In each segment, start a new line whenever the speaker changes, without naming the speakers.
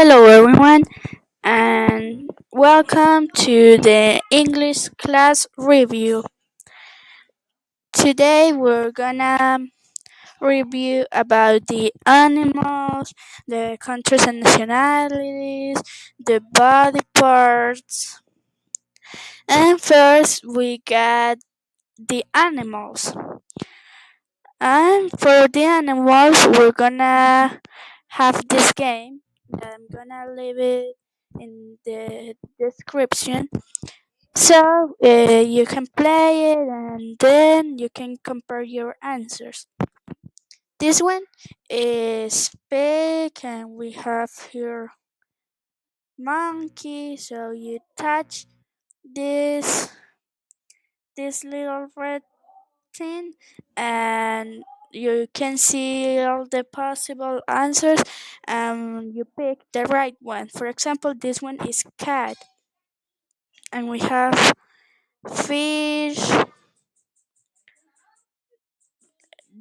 Hello, everyone, and welcome to the English class review. Today, we're gonna review about the animals, the countries and nationalities, the body parts, and first, we got the animals. And for the animals, we're gonna have this game. I'm gonna leave it in the description so you can play it and then you can compare your answers. This one is pig, and we have here monkey. So you touch this little red thing and you can see all the possible answers and you pick the right one. For example, this one is cat, and we have fish,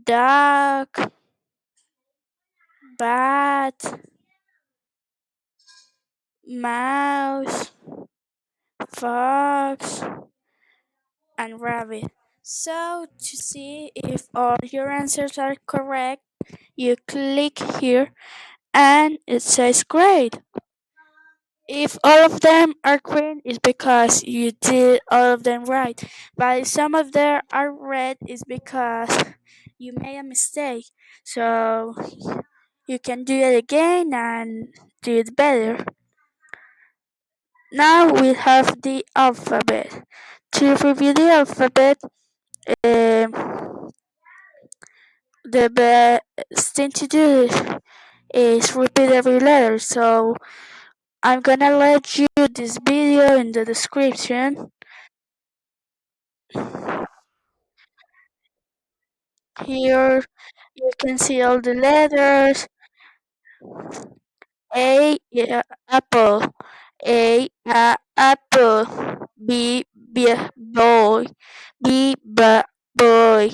duck, bat, mouse, fox, and rabbit. So to see if all your answers are correct, you click here and it says great. If all of them are green, it's because you did all of them right. But if some of them are red, it's because you made a mistake. So you can do it again and do it better. Now we have the alphabet. To review the alphabet, um, the best thing to do is repeat every letter. So I'm gonna let you this video in the description. Here you can see all the letters. A, yeah, apple. Apple. Boy. Boy.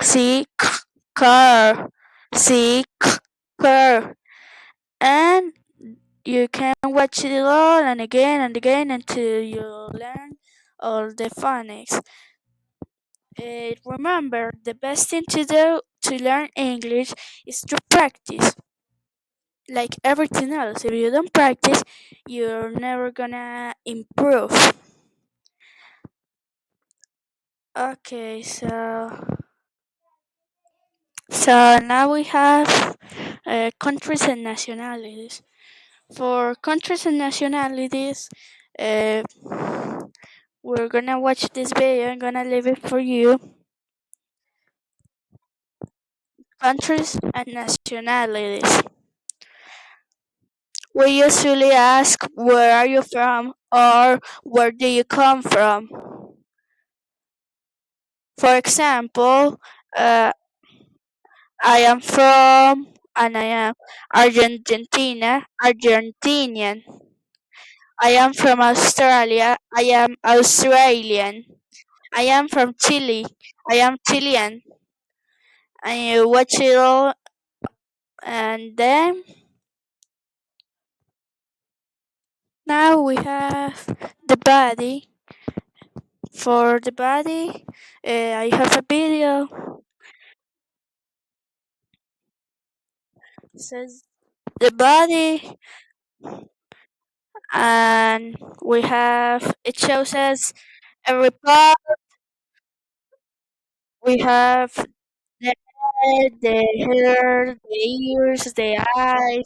C, car. Car. And you can watch it all and again until you learn all the phonics. Remember, the best thing to do to learn English is to practice. Like everything else, if you don't practice, you're never gonna improve. Okay, so now we have countries and nationalities. For countries and nationalities, uh, we're gonna watch this video. I'm gonna leave it for you. Countries and nationalities. We usually ask, where are you from? Or where do you come from? For example, uh, I am from, and I am Argentinian. I am from Australia. I am Australian. I am from Chile. I am Chilean. And you watch it all, and then now we have the body. For the body, I have a video. It says the body, and we have it shows us every part. We have the head, the hair, the ears, the eyes,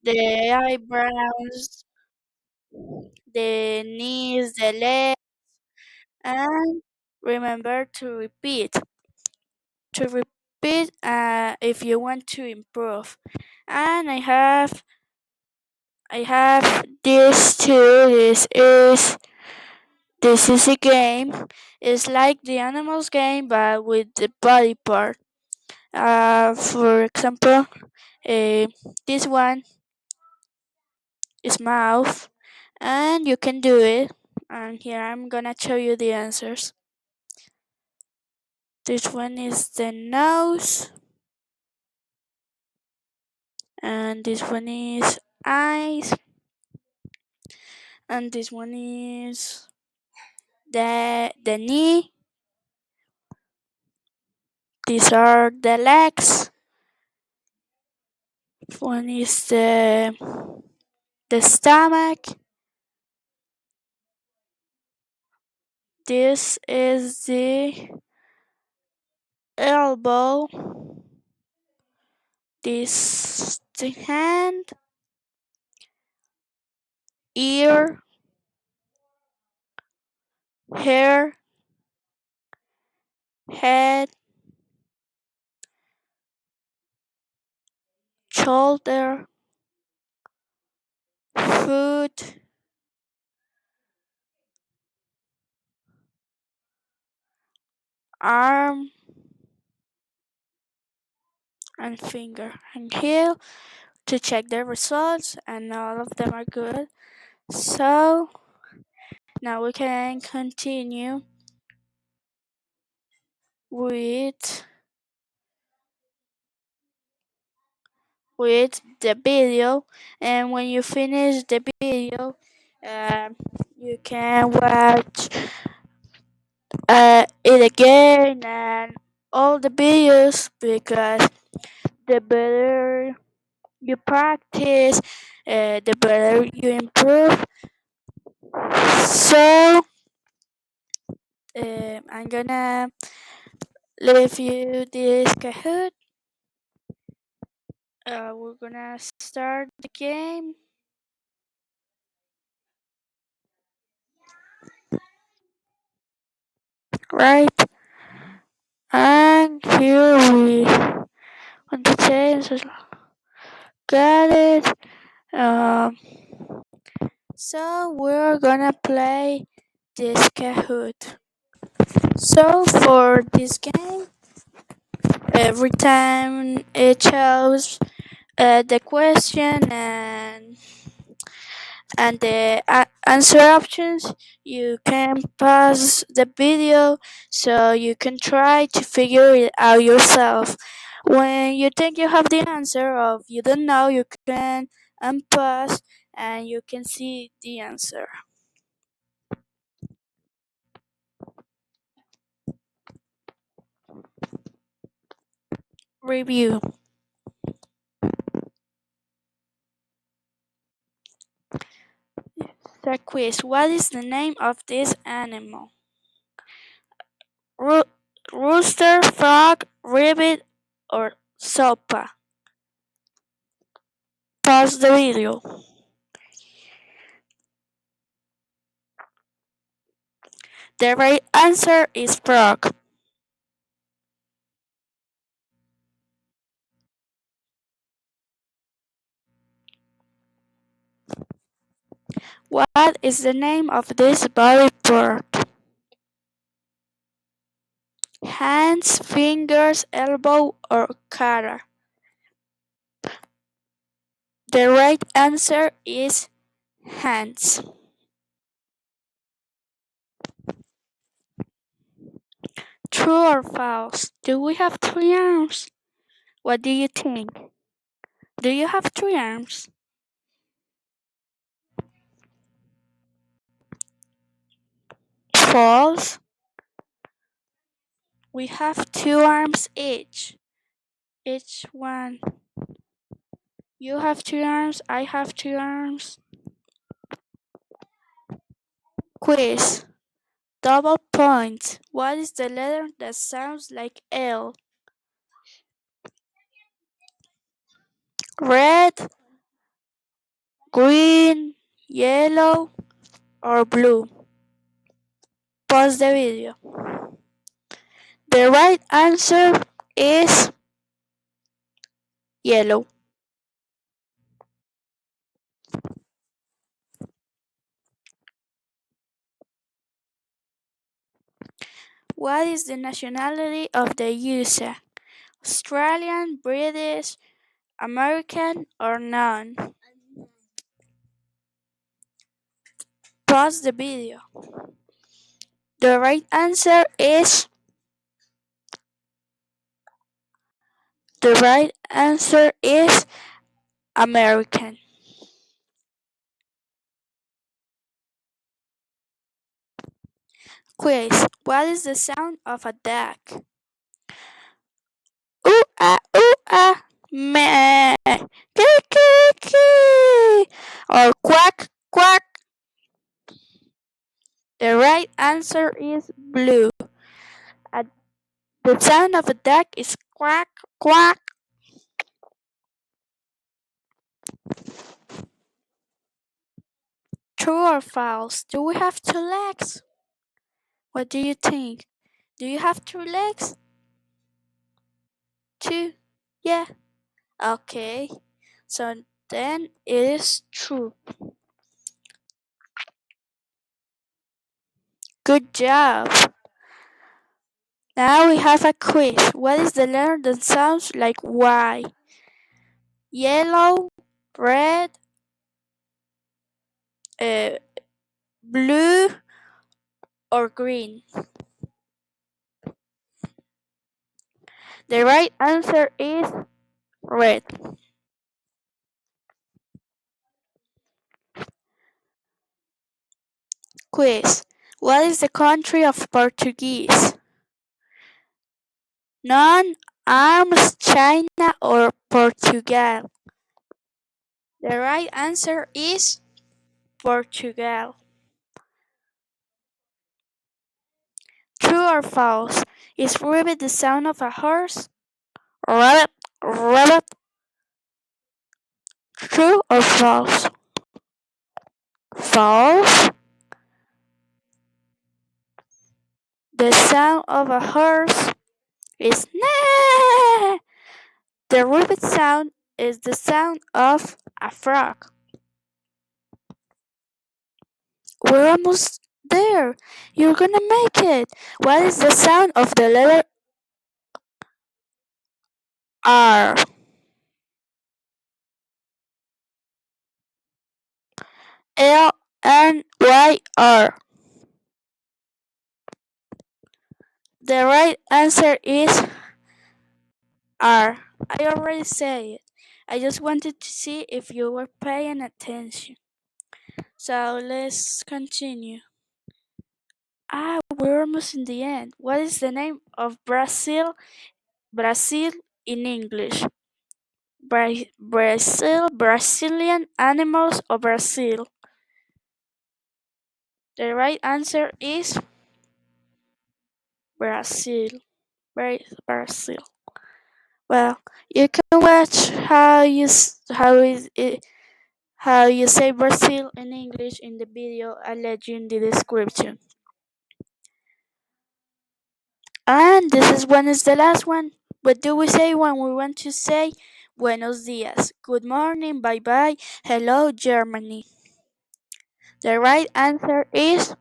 the eyebrows, the knees, the legs, and remember to repeat. To repeat if you want to improve. And I have this too. This is a game. It's like the animals game, but with the body part. For example, uh, this one is mouth, and you can do it. And here I'm gonna show you the answers. This one is the nose, and this one is eyes, and this one is the knee. These are the legs. One is the stomach. This is the elbow. This the hand, ear, hair, head, shoulder, foot, arm, and finger. And here to check the results, and all of them are good. So now we can continue with the video, and when you finish the video, um, you can watch it again and all the videos, because the better you practice, the better you improve. So I'm gonna leave you this Kahoot. We're gonna start the game, right? And here we want to change. Got it. Um, so we're gonna play this Kahoot. So for this game, every time it shows the question and the answer options, you can pause the video so you can try to figure it out yourself. When you think you have the answer or you don't know, you can unpause and you can see the answer. Review the quiz. What is the name of this animal? Ro- Rooster, frog, rabbit, or sopa? Pause the video. The right answer is frog. What is the name of this body part? Hands, fingers, elbow, or cara? The right answer is hands. True or false? Do we have three arms? What do you think? Do you have three arms? False. We have two arms each. Each one. You have two arms, I have two arms. Quiz. Double points. What is the letter that sounds like L? Red, green, yellow, or blue? Pause the video. The right answer is yellow. What is the nationality of the user? Australian, British, American, or none? Pause the video. The right answer is American. Quiz. What is the sound of a duck? Ooh ah, meh, kee, or quack, quack. The right answer is blue. Uh, the sound of a duck is quack, quack. True or false? Do we have two legs? What do you think? Do you have two legs? Two? Yeah. Okay. So then it is true. Good job. Now we have a quiz. What is the letter that sounds like Y? Yellow, red, uh, blue, or green? The right answer is red. Quiz. What is the country of Portuguese? None, arms, China, or Portugal? The right answer is Portugal. True or false? Is rabbit the sound of a horse? Rabbit, rabbit. True or false? False. The sound of a horse is neigh. The rabbit sound is the sound of a frog. We're almost there. You're gonna make it. What is the sound of the letter R? Lnyr. The right answer is R. I already said it. I just wanted to see if you were paying attention. So let's continue. We're almost in the end. What is the name of Brazil? Brazil in English. Brazil, Brazilian animals or Brazil? The right answer is Brazil. Brazil. Well, you can watch how you say Brazil in English in the video I let you in the description. And this is when is the last one. What do we say when we want to say buenos dias? Good morning, bye bye, hello Germany. The right answer is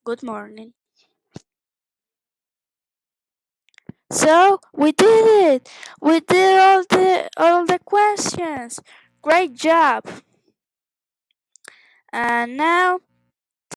good morning. So we did it. We did all the questions. Great job. And now